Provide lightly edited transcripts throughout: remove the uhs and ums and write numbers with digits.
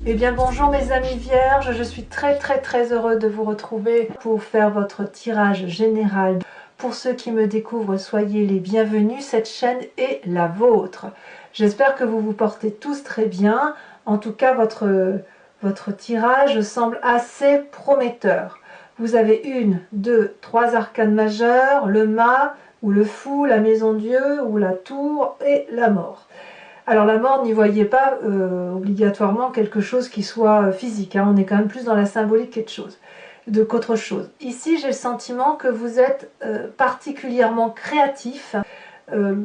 Eh bien bonjour mes amis vierges, je suis très heureux de vous retrouver pour faire votre tirage général. Pour ceux qui me découvrent, soyez les bienvenus, cette chaîne est la vôtre. J'espère que vous vous portez tous très bien. En tout cas, votre tirage semble assez prometteur. Vous avez une, deux, trois arcanes majeures, le mât ou le fou, la maison Dieu ou la tour et la mort. Alors la mort, n'y voyez pas obligatoirement quelque chose qui soit physique, hein. On est quand même plus dans la symbolique qu'autre chose. Ici, j'ai le sentiment que vous êtes particulièrement créatif, euh,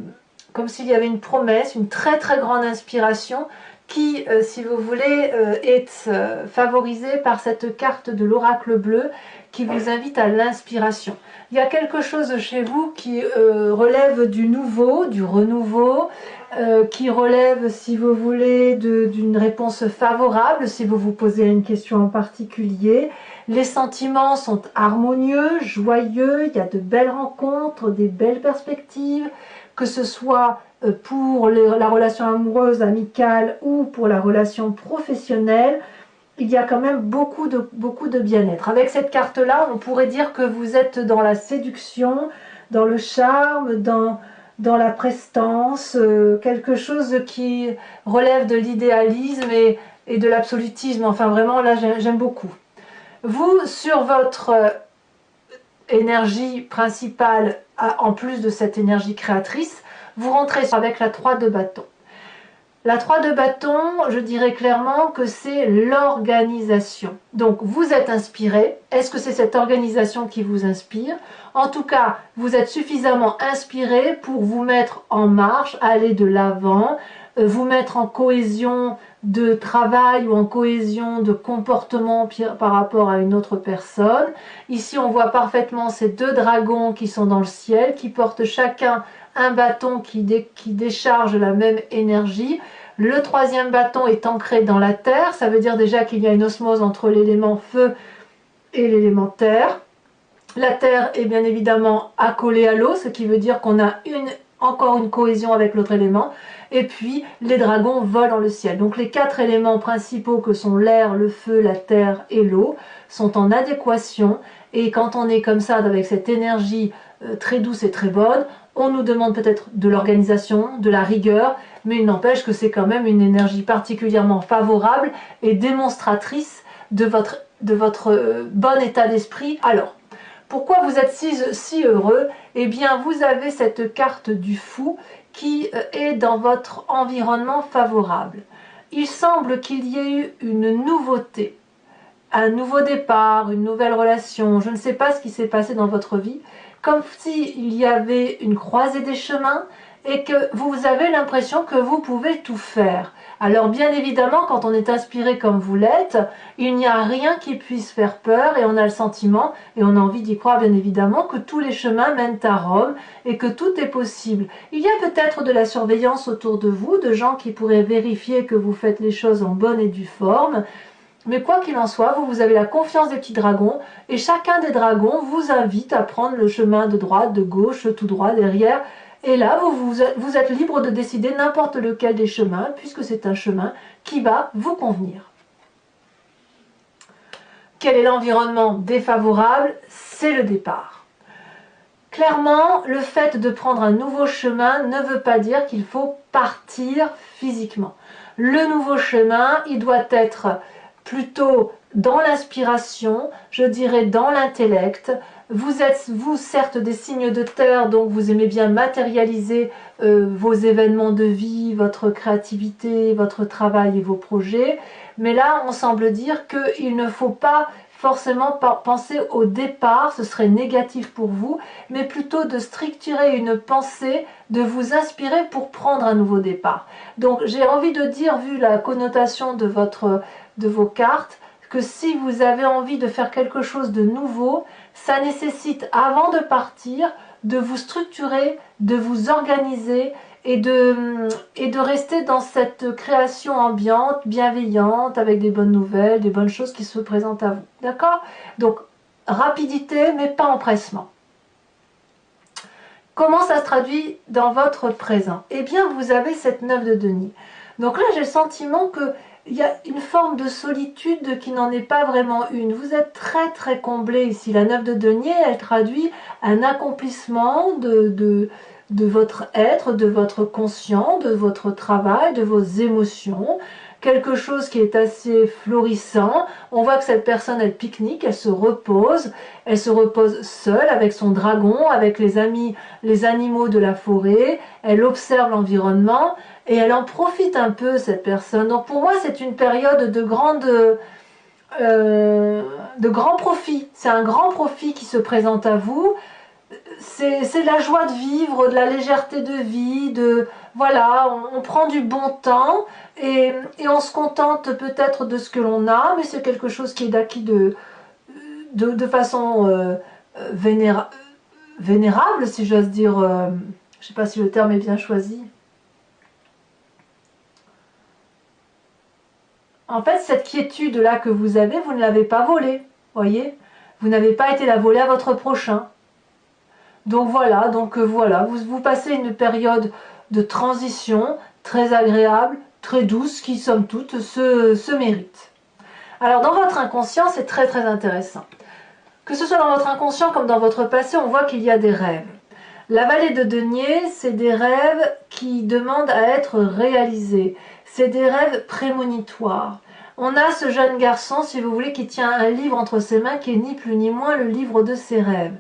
comme s'il y avait une promesse, une très grande inspiration qui, si vous voulez, est favorisée par cette carte de l'oracle bleu qui vous invite à l'inspiration. Il y a quelque chose chez vous qui relève du nouveau, du renouveau, qui relève, si vous voulez, d'une réponse favorable, si vous vous posez une question en particulier. Les sentiments sont harmonieux, joyeux, il y a de belles rencontres, des belles perspectives, que ce soit pour la relation amoureuse, amicale ou pour la relation professionnelle. Il y a quand même beaucoup de bien-être. Avec cette carte-là, on pourrait dire que vous êtes dans la séduction, dans le charme, dans la prestance, quelque chose qui relève de l'idéalisme et de l'absolutisme. Enfin vraiment, là, j'aime beaucoup. Vous, sur votre énergie principale, en plus de cette énergie créatrice, vous rentrez avec la 3 de bâton. La 3 de bâton, je dirais clairement que c'est l'organisation. Donc vous êtes inspiré. Est-ce que c'est cette organisation qui vous inspire? En tout cas, vous êtes suffisamment inspiré pour vous mettre en marche, aller de l'avant, vous mettre en cohésion de travail ou en cohésion de comportement par rapport à une autre personne. Ici, on voit parfaitement ces deux dragons qui sont dans le ciel, qui portent chacun un bâton qui décharge la même énergie. Le troisième bâton est ancré dans la terre, ça veut dire déjà qu'il y a une osmose entre l'élément feu et l'élément terre. La terre est bien évidemment accolée à l'eau, ce qui veut dire qu'on a encore une cohésion avec l'autre élément. Et puis les dragons volent dans le ciel. Donc les quatre éléments principaux que sont l'air, le feu, la terre et l'eau sont en adéquation. Et quand on est comme ça, avec cette énergie très douce et très bonne, on nous demande peut-être de l'organisation, de la rigueur, mais il n'empêche que c'est quand même une énergie particulièrement favorable et démonstratrice de votre bon état d'esprit. Alors, pourquoi vous êtes si heureux? Eh bien, vous avez cette carte du fou qui est dans votre environnement favorable. Il semble qu'il y ait eu une nouveauté, un nouveau départ, une nouvelle relation. Je ne sais pas ce qui s'est passé dans votre vie, comme s'il y avait une croisée des chemins et que vous avez l'impression que vous pouvez tout faire. Alors bien évidemment, quand on est inspiré comme vous l'êtes, il n'y a rien qui puisse faire peur et on a le sentiment, et on a envie d'y croire bien évidemment, que tous les chemins mènent à Rome et que tout est possible. Il y a peut-être de la surveillance autour de vous, de gens qui pourraient vérifier que vous faites les choses en bonne et due forme, mais quoi qu'il en soit, vous avez la confiance des petits dragons et chacun des dragons vous invite à prendre le chemin de droite, de gauche, tout droit, derrière. Et là, vous êtes libre de décider n'importe lequel des chemins, puisque c'est un chemin qui va vous convenir. Quel est l'environnement défavorable? C'est le départ. Clairement, le fait de prendre un nouveau chemin ne veut pas dire qu'il faut partir physiquement. Le nouveau chemin, il doit être plutôt dans l'inspiration, je dirais dans l'intellect. Vous êtes, vous, certes des signes de terre, donc vous aimez bien matérialiser vos événements de vie, votre créativité, votre travail et vos projets. Mais là, on semble dire qu'il ne faut pas forcément penser au départ, ce serait négatif pour vous, mais plutôt de structurer une pensée, de vous inspirer pour prendre un nouveau départ. Donc j'ai envie de dire, vu la connotation de vos cartes, que si vous avez envie de faire quelque chose de nouveau, ça nécessite, avant de partir, de vous structurer, de vous organiser et de rester dans cette création ambiante, bienveillante, avec des bonnes nouvelles, des bonnes choses qui se présentent à vous. D'accord? Donc, rapidité, mais pas empressement. Comment ça se traduit dans votre présent? Eh bien, vous avez cette 9 de denier. Donc là, j'ai le sentiment que il y a une forme de solitude qui n'en est pas vraiment une. Vous êtes très très comblé ici. La 9 de denier, elle traduit un accomplissement de votre être, de votre conscient, de votre travail, de vos émotions. Quelque chose qui est assez florissant. On voit que cette personne, elle pique-nique, elle se repose seule avec son dragon, avec les amis, les animaux de la forêt. Elle observe l'environnement et elle en profite un peu, cette personne. Donc pour moi, c'est une période de grand profit. C'est un grand profit qui se présente à vous. C'est de la joie de vivre, de la légèreté de vie, voilà, on prend du bon temps et on se contente peut-être de ce que l'on a, mais c'est quelque chose qui est acquis de façon vénérable, si j'ose dire. Je ne sais pas si le terme est bien choisi. En fait, cette quiétude-là que vous avez, vous ne l'avez pas volée, voyez. Vous n'avez pas été la voler à votre prochain. Donc voilà, vous passez une période de transition très agréable, très douce, qui somme toute se mérite. Alors dans votre inconscient, c'est très très intéressant. Que ce soit dans votre inconscient comme dans votre passé, on voit qu'il y a des rêves. La vallée de denier, c'est des rêves qui demandent à être réalisés. C'est des rêves prémonitoires. On a ce jeune garçon, si vous voulez, qui tient un livre entre ses mains qui est ni plus ni moins le livre de ses rêves.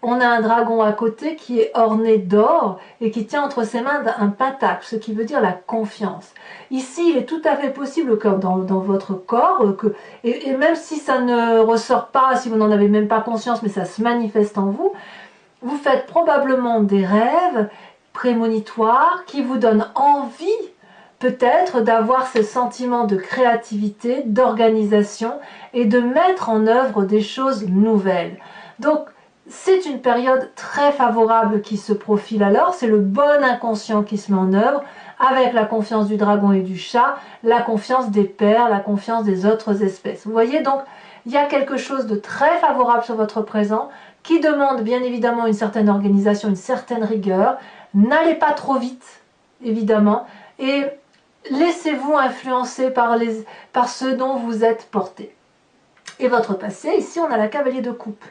On a un dragon à côté qui est orné d'or et qui tient entre ses mains un pentacle, ce qui veut dire la confiance. Ici, il est tout à fait possible que dans votre corps, et même si ça ne ressort pas, si vous n'en avez même pas conscience, mais ça se manifeste en vous, vous faites probablement des rêves prémonitoires qui vous donnent envie peut-être d'avoir ce sentiment de créativité, d'organisation et de mettre en œuvre des choses nouvelles. Donc, c'est une période très favorable qui se profile alors, c'est le bon inconscient qui se met en œuvre, avec la confiance du dragon et du chat, la confiance des pairs, la confiance des autres espèces. Vous voyez donc, il y a quelque chose de très favorable sur votre présent, qui demande bien évidemment une certaine organisation, une certaine rigueur. N'allez pas trop vite, évidemment, et laissez-vous influencer par ce dont vous êtes porté. Et votre passé, ici on a la cavalier de coupe.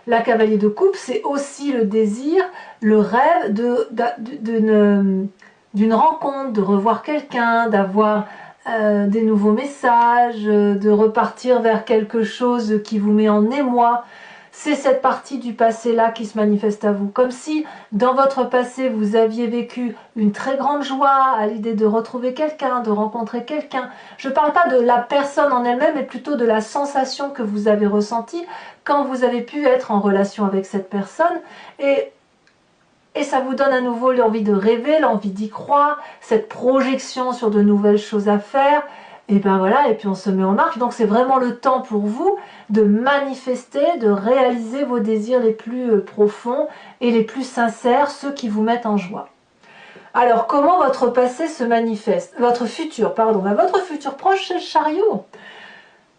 La cavalier de coupe, c'est aussi le désir, le rêve d'une rencontre, de revoir quelqu'un, d'avoir des nouveaux messages, de repartir vers quelque chose qui vous met en émoi. C'est cette partie du passé-là qui se manifeste à vous. Comme si, dans votre passé, vous aviez vécu une très grande joie à l'idée de retrouver quelqu'un, de rencontrer quelqu'un. Je ne parle pas de la personne en elle-même, mais plutôt de la sensation que vous avez ressentie quand vous avez pu être en relation avec cette personne. Et ça vous donne à nouveau l'envie de rêver, l'envie d'y croire, cette projection sur de nouvelles choses à faire. Et ben voilà, et puis on se met en marche. Donc c'est vraiment le temps pour vous de manifester, de réaliser vos désirs les plus profonds et les plus sincères, ceux qui vous mettent en joie. Alors comment votre passé se manifeste? Votre futur proche, c'est le chariot.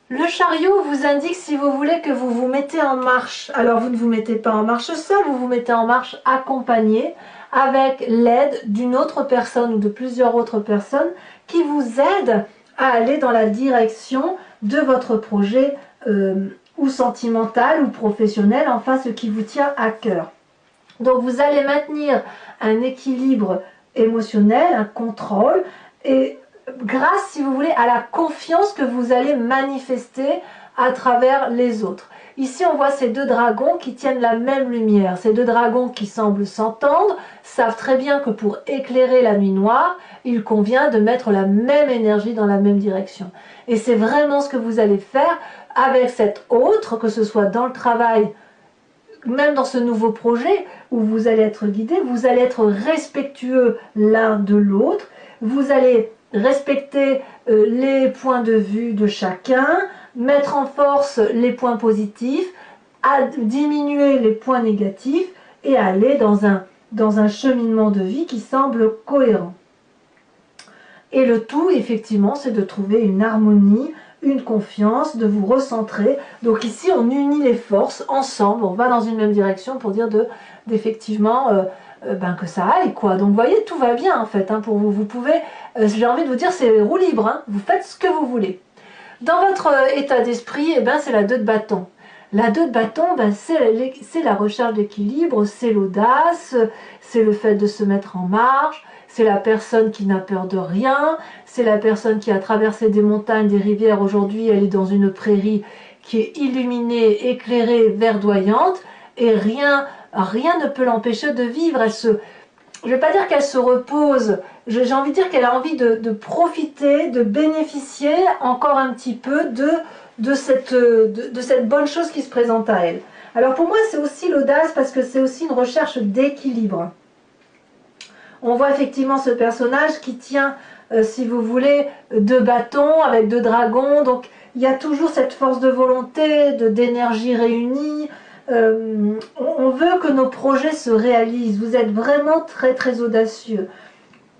Le chariot vous indique, si vous voulez, que vous vous mettez en marche. Alors vous ne vous mettez pas en marche seul, vous vous mettez en marche accompagné, avec l'aide d'une autre personne ou de plusieurs autres personnes qui vous aident à aller dans la direction de votre projet ou sentimental ou professionnel, enfin ce qui vous tient à cœur. Donc vous allez maintenir un équilibre émotionnel, un contrôle, et grâce, si vous voulez, à la confiance que vous allez manifester à travers les autres. Ici, on voit ces deux dragons qui tiennent la même lumière. Ces deux dragons qui semblent s'entendre, savent très bien que pour éclairer la nuit noire, il convient de mettre la même énergie dans la même direction. Et c'est vraiment ce que vous allez faire avec cet autre, que ce soit dans le travail, même dans ce nouveau projet où vous allez être guidé, vous allez être respectueux l'un de l'autre, vous allez respecter les points de vue de chacun, mettre en force les points positifs, diminuer les points négatifs et aller dans un cheminement de vie qui semble cohérent. Et le tout, effectivement, c'est de trouver une harmonie, une confiance, de vous recentrer. Donc ici, on unit les forces ensemble, on va dans une même direction pour dire d'effectivement que ça aille, quoi. Donc vous voyez, tout va bien en fait, hein, pour vous. Vous pouvez, j'ai envie de vous dire, c'est roue libre, hein, vous faites ce que vous voulez. Dans votre état d'esprit, c'est la 2 de bâton. La 2 de bâton, c'est la recherche d'équilibre, c'est l'audace, c'est le fait de se mettre en marche, c'est la personne qui n'a peur de rien, c'est la personne qui a traversé des montagnes, des rivières. Aujourd'hui, elle est dans une prairie qui est illuminée, éclairée, verdoyante, et rien ne peut l'empêcher de vivre. Je ne vais pas dire qu'elle se repose, j'ai envie de dire qu'elle a envie de profiter, de bénéficier encore un petit peu de cette bonne chose qui se présente à elle. Alors pour moi, c'est aussi l'audace parce que c'est aussi une recherche d'équilibre. On voit effectivement ce personnage qui tient, si vous voulez, 2 bâtons avec 2 dragons. Donc il y a toujours cette force de volonté, d'énergie réunie. On veut que nos projets se réalisent. Vous êtes vraiment très très audacieux.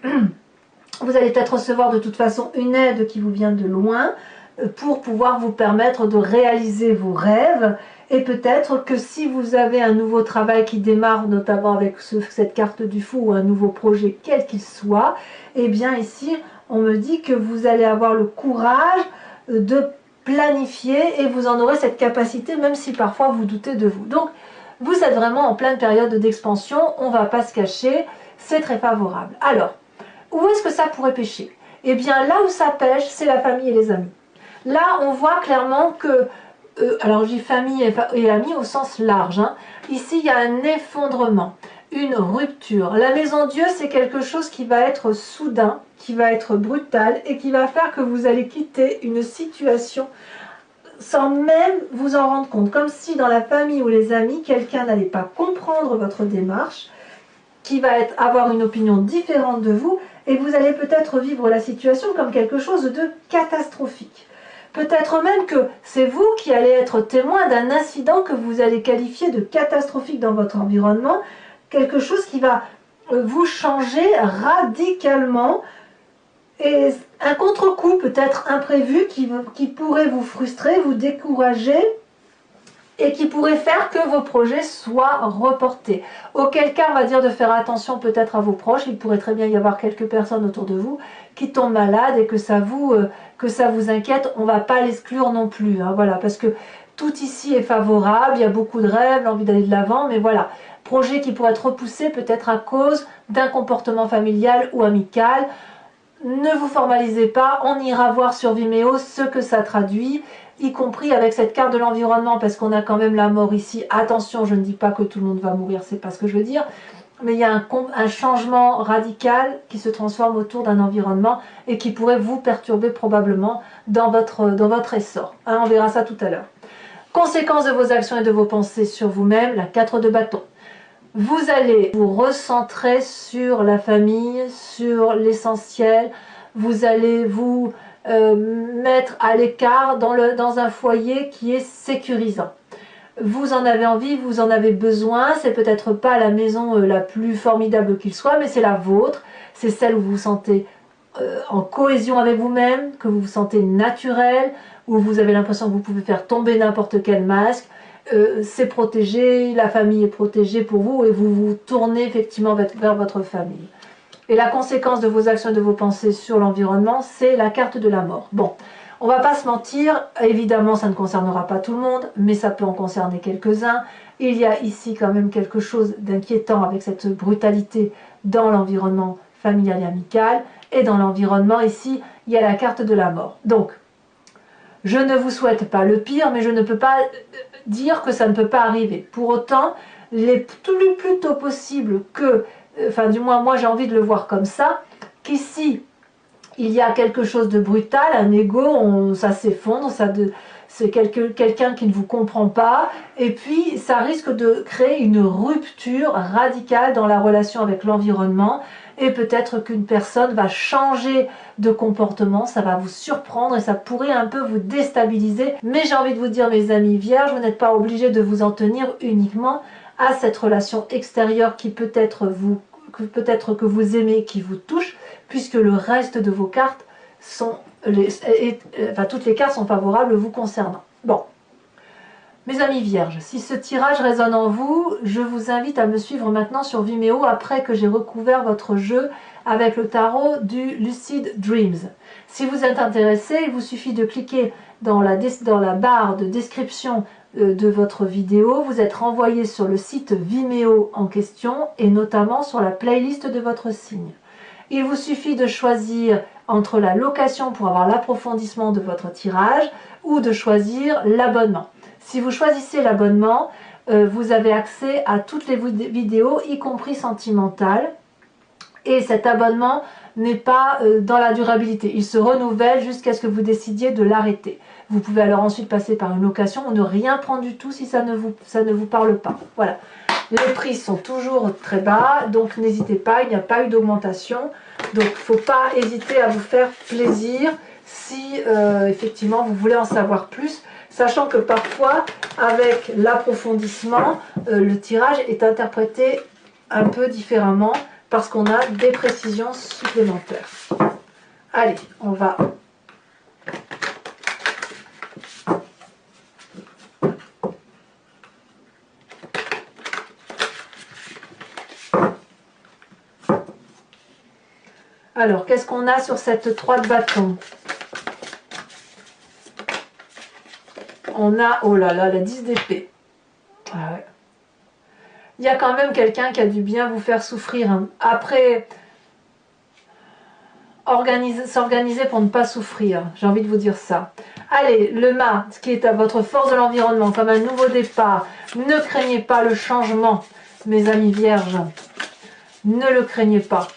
Vous allez peut-être recevoir de toute façon une aide qui vous vient de loin pour pouvoir vous permettre de réaliser vos rêves. Et peut-être que si vous avez un nouveau travail qui démarre, notamment avec cette carte du fou ou un nouveau projet, quel qu'il soit, eh bien ici, on me dit que vous allez avoir le courage de planifier et vous en aurez cette capacité, même si parfois vous doutez de vous. Donc, vous êtes vraiment en pleine période d'expansion, on ne va pas se cacher, c'est très favorable. Alors, où est-ce que ça pourrait pêcher? Eh bien, là où ça pêche, c'est la famille et les amis. Là, on voit clairement que, alors je dis famille et amis au sens large, hein. Ici, il y a un effondrement, une rupture. La maison Dieu, c'est quelque chose qui va être soudain, qui va être brutal et qui va faire que vous allez quitter une situation sans même vous en rendre compte. Comme si dans la famille ou les amis, quelqu'un n'allait pas comprendre votre démarche, qui va avoir une opinion différente de vous, et vous allez peut-être vivre la situation comme quelque chose de catastrophique. Peut-être même que c'est vous qui allez être témoin d'un incident que vous allez qualifier de catastrophique dans votre environnement, quelque chose qui va vous changer radicalement, et un contre-coup peut-être imprévu qui pourrait vous frustrer, vous décourager, et qui pourrait faire que vos projets soient reportés. Auquel cas, on va dire de faire attention peut-être à vos proches. Il pourrait très bien y avoir quelques personnes autour de vous qui tombent malades et que ça vous inquiète. On ne va pas l'exclure non plus, hein, voilà, parce que tout ici est favorable, il y a beaucoup de rêves, l'envie d'aller de l'avant, mais voilà, projet qui pourrait être repoussé peut-être à cause d'un comportement familial ou amical. Ne vous formalisez pas, on ira voir sur Vimeo ce que ça traduit, y compris avec cette carte de l'environnement, parce qu'on a quand même la mort ici. Attention, je ne dis pas que tout le monde va mourir, c'est pas ce que je veux dire, mais il y a un changement radical qui se transforme autour d'un environnement et qui pourrait vous perturber probablement dans votre essor. Hein, on verra ça tout à l'heure. Conséquences de vos actions et de vos pensées sur vous-même, la 4 de bâton. Vous allez vous recentrer sur la famille, sur l'essentiel. Vous allez vous mettre à l'écart dans un foyer qui est sécurisant. Vous en avez envie, vous en avez besoin. C'est peut-être pas la maison la plus formidable qu'il soit, mais c'est la vôtre. C'est celle où vous vous sentez en cohésion avec vous-même, que vous vous sentez naturel, où vous avez l'impression que vous pouvez faire tomber n'importe quel masque. C'est protégé, la famille est protégée pour vous et vous vous tournez effectivement vers votre famille. Et la conséquence de vos actions et de vos pensées sur l'environnement, c'est la carte de la mort. Bon, on va pas se mentir, évidemment ça ne concernera pas tout le monde, mais ça peut en concerner quelques-uns. Il y a ici quand même quelque chose d'inquiétant avec cette brutalité dans l'environnement familial et amical. Et dans l'environnement ici, il y a la carte de la mort. Donc, je ne vous souhaite pas le pire, mais je ne peux pas dire que ça ne peut pas arriver. Pour autant, il est plus tôt possible que, enfin du moins moi j'ai envie de le voir comme ça, qu'ici il y a quelque chose de brutal, un ego, ça s'effondre, c'est quelqu'un qui ne vous comprend pas, et puis ça risque de créer une rupture radicale dans la relation avec l'environnement, et peut-être qu'une personne va changer de comportement, ça va vous surprendre et ça pourrait un peu vous déstabiliser. Mais j'ai envie de vous dire, mes amis vierges, vous n'êtes pas obligés de vous en tenir uniquement à cette relation extérieure qui peut-être que vous aimez, qui vous touche, puisque le reste de vos cartes sont, toutes les cartes sont favorables vous concernant. Bon, Mes amis vierges, si ce tirage résonne en vous, je vous invite à me suivre maintenant sur Vimeo après que j'ai recouvert votre jeu avec le tarot du Lucid Dreams. Si vous êtes intéressé, il vous suffit de cliquer dans la barre de description de votre vidéo. Vous êtes renvoyé sur le site Vimeo en question et notamment sur la playlist de votre signe. Il vous suffit de choisir entre la location pour avoir l'approfondissement de votre tirage ou de choisir l'abonnement. Si vous choisissez l'abonnement, vous avez accès à toutes les vidéos, y compris sentimentales. Et cet abonnement n'est pas dans la durabilité. Il se renouvelle jusqu'à ce que vous décidiez de l'arrêter. Vous pouvez alors ensuite passer par une location ou ne rien prendre du tout si ça ne vous parle pas. Voilà. Les prix sont toujours très bas, donc n'hésitez pas, il n'y a pas eu d'augmentation. Donc il ne faut pas hésiter à vous faire plaisir si effectivement vous voulez en savoir plus. Sachant que parfois, avec l'approfondissement, le tirage est interprété un peu différemment parce qu'on a des précisions supplémentaires. Allez, on va... Alors, qu'est-ce qu'on a sur cette 3 de bâton? On a, oh là là, la 10 d'épée. Ah ouais. Il y a quand même quelqu'un qui a dû bien vous faire souffrir. Hein. Après, s'organiser pour ne pas souffrir. J'ai envie de vous dire ça. Allez, le mât, qui est à votre force de l'environnement, comme un nouveau départ. Ne craignez pas le changement, mes amis vierges. Ne le craignez pas.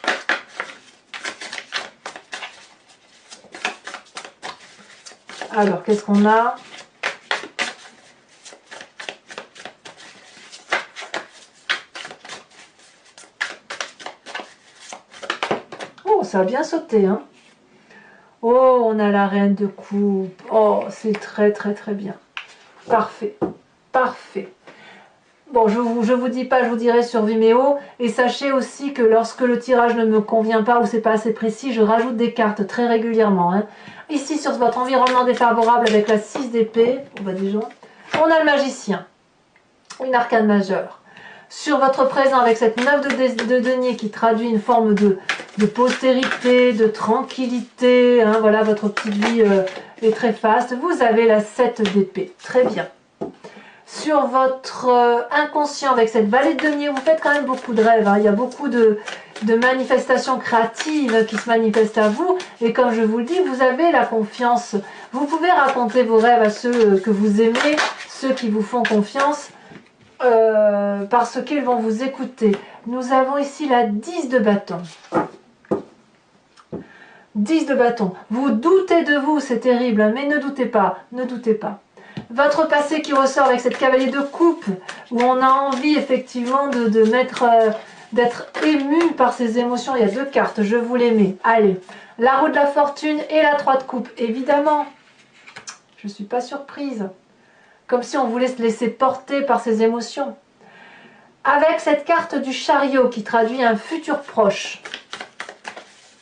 Alors, qu'est-ce qu'on a? Oh, ça a bien sauté, hein. Oh, on a la reine de coupe. Oh, c'est très, très, très bien. Parfait. Parfait. Bon, je vous dis pas, je vous dirai sur Vimeo. Et sachez aussi que lorsque le tirage ne me convient pas ou c'est pas assez précis, je rajoute des cartes très régulièrement. Hein. Ici, sur votre environnement défavorable avec la 6 d'épée, on a le magicien. Une arcane majeure. Sur votre présent avec cette 9 de denier qui traduit une forme de postérité, de tranquillité, hein, voilà, votre petite vie est très faste. Vous avez la 7 d'épée, très bien. Sur votre inconscient avec cette vallée de denier, vous faites quand même beaucoup de rêves, hein. Il y a beaucoup de manifestations créatives qui se manifestent à vous, et comme je vous le dis, vous avez la confiance. Vous pouvez raconter vos rêves à ceux que vous aimez, ceux qui vous font confiance, parce qu'ils vont vous écouter. Nous avons ici la 10 de bâton. 10 de bâton. Vous doutez de vous, c'est terrible, hein, mais ne doutez pas, ne doutez pas. Votre passé qui ressort avec cette cavalier de coupe, où on a envie effectivement d'être ému par ses émotions. Il y a 2 cartes, je vous les mets. Allez, la roue de la fortune et la 3 de coupe, évidemment. Je ne suis pas surprise. Comme si on voulait se laisser porter par ses émotions. Avec cette carte du chariot qui traduit un futur proche.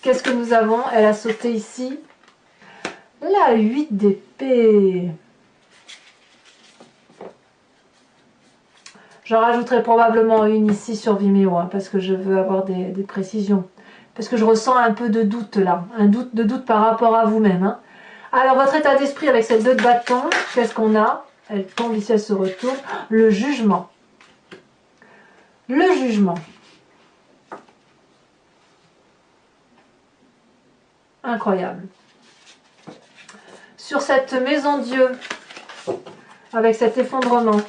Qu'est-ce que nous avons? Elle a sauté ici. La 8 d'épée. J'en rajouterai probablement une ici sur Vimeo, hein, parce que je veux avoir des précisions. Parce que je ressens un peu de doute là, un doute par rapport à vous-même. Hein. Alors, votre état d'esprit avec cette 2 de bâton, qu'est-ce qu'on a? Elle tombe ici, elle se retourne. Le jugement. Le jugement. Incroyable. Sur cette maison Dieu, avec cet effondrement.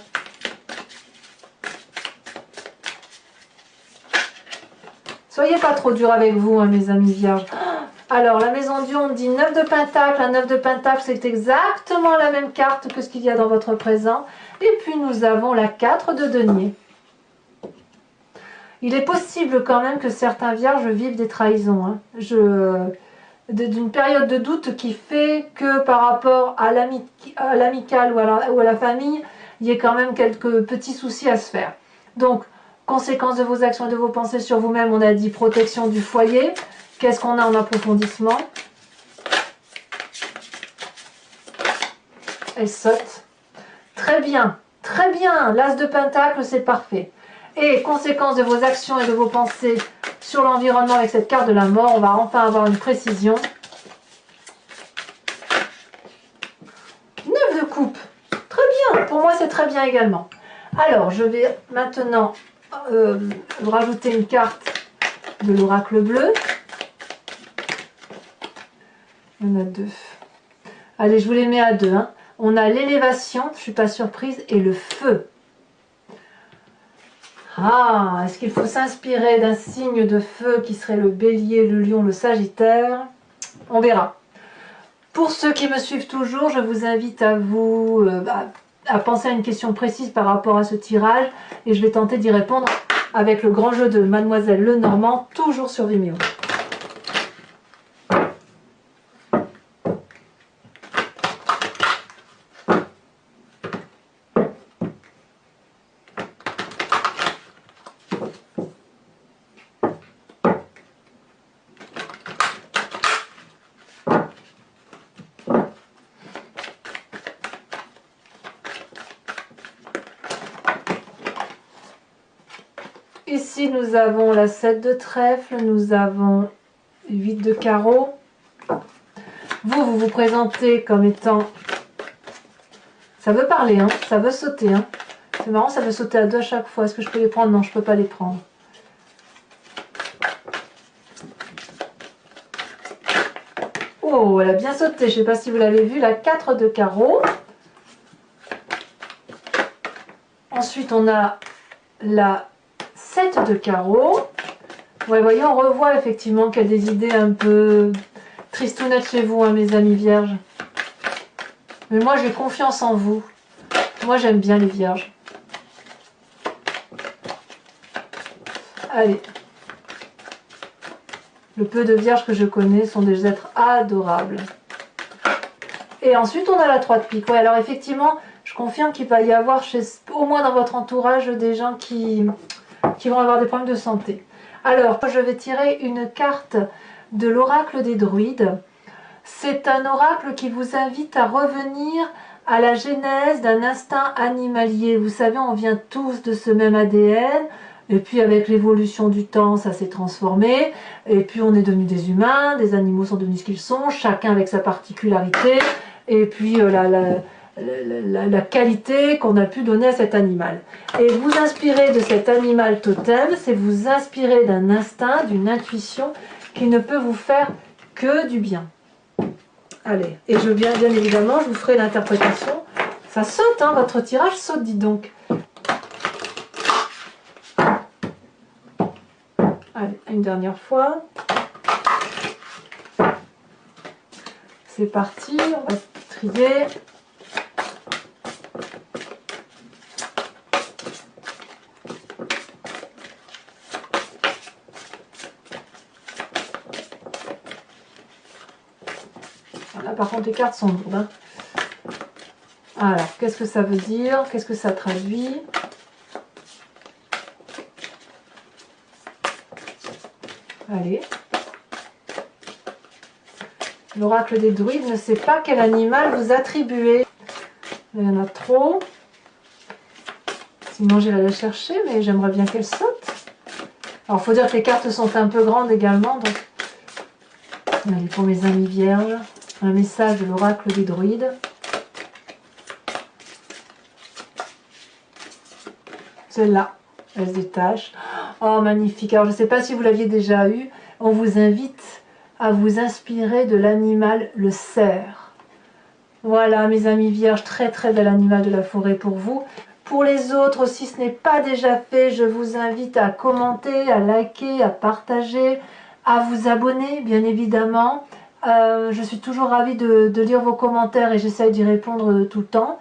Soyez pas trop dur avec vous, hein, mes amis vierges. Alors, la maison Dieu, on dit 9 de pentacle. La 9 de pentacle, c'est exactement la même carte que ce qu'il y a dans votre présent. Et puis, nous avons la 4 de denier. Il est possible quand même que certains vierges vivent des trahisons. Hein. D'une période de doute qui fait que par rapport à l'amical ou à la famille, il y ait quand même quelques petits soucis à se faire. Donc, conséquence de vos actions et de vos pensées sur vous-même, on a dit protection du foyer. Qu'est-ce qu'on a en approfondissement? Elle saute. Très bien. Très bien, l'as de pentacle, c'est parfait. Et conséquence de vos actions et de vos pensées sur l'environnement avec cette carte de la mort, on va enfin avoir une précision. 9 de coupe. Très bien, pour moi c'est très bien également. Alors, je vais maintenant rajouter une carte de l'oracle bleu. Il y en a 2. Allez, je vous les mets à 2. Hein. On a l'élévation, je ne suis pas surprise, et le feu. Ah, est-ce qu'il faut s'inspirer d'un signe de feu qui serait le bélier, le lion, le sagittaire? On verra. Pour ceux qui me suivent toujours, je vous invite à à penser à une question précise par rapport à ce tirage et je vais tenter d'y répondre avec le grand jeu de Mademoiselle Lenormand, toujours sur Vimeo. Ici, nous avons la 7 de trèfle, nous avons 8 de carreau. Vous vous présentez comme étant... Ça veut parler, hein, ça veut sauter. Hein. C'est marrant, ça veut sauter à 2 à chaque fois. Est-ce que je peux les prendre? Non, je ne peux pas les prendre. Oh, elle a bien sauté. Je ne sais pas si vous l'avez vu, la 4 de carreau. Ensuite, on a la 7 de carreau. Ouais, voyez, on revoit effectivement qu'il y a des idées un peu tristounettes chez vous, hein, mes amis vierges. Mais moi, j'ai confiance en vous. Moi, j'aime bien les vierges. Allez. Le peu de vierges que je connais sont des êtres adorables. Et ensuite, on a la 3 de pique. Ouais, alors effectivement, je confirme qu'il va y avoir, au moins dans votre entourage, des gens qui vont avoir des problèmes de santé. Alors, je vais tirer une carte de l'oracle des druides. C'est un oracle qui vous invite à revenir à la genèse d'un instinct animalier. Vous savez, on vient tous de ce même ADN, et puis avec l'évolution du temps, ça s'est transformé, et puis on est devenus des humains, des animaux sont devenus ce qu'ils sont, chacun avec sa particularité, et puis la qualité qu'on a pu donner à cet animal. Et vous inspirer de cet animal totem, c'est vous inspirer d'un instinct, d'une intuition qui ne peut vous faire que du bien. Allez, et bien évidemment, je vous ferai l'interprétation. Ça saute, hein, votre tirage saute, dis donc. Allez, une dernière fois. C'est parti, on va trier. Là, par contre, les cartes sont lourdes. Hein. Alors, qu'est-ce que ça veut dire? Qu'est-ce que ça traduit? Allez. L'oracle des druides ne sait pas quel animal vous attribuer. Il y en a trop. Sinon, j'irai la chercher, mais j'aimerais bien qu'elle saute. Alors, il faut dire que les cartes sont un peu grandes également. Donc, allez, pour mes amis vierges, un message de l'oracle des druides. Celle-là, elle se détache. Oh, magnifique. Alors, je ne sais pas si vous l'aviez déjà eu. On vous invite à vous inspirer de l'animal, le cerf. Voilà, mes amis vierges, très très bel animal de la forêt pour vous. Pour les autres, si ce n'est pas déjà fait, je vous invite à commenter, à liker, à partager, à vous abonner, bien évidemment. Je suis toujours ravie de lire vos commentaires et j'essaie d'y répondre tout le temps.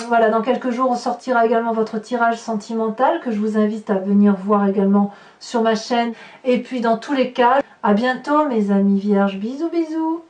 Voilà, dans quelques jours, on sortira également votre tirage sentimental que je vous invite à venir voir également sur ma chaîne. Et puis, dans tous les cas, à bientôt, mes amis vierges. Bisous, bisous!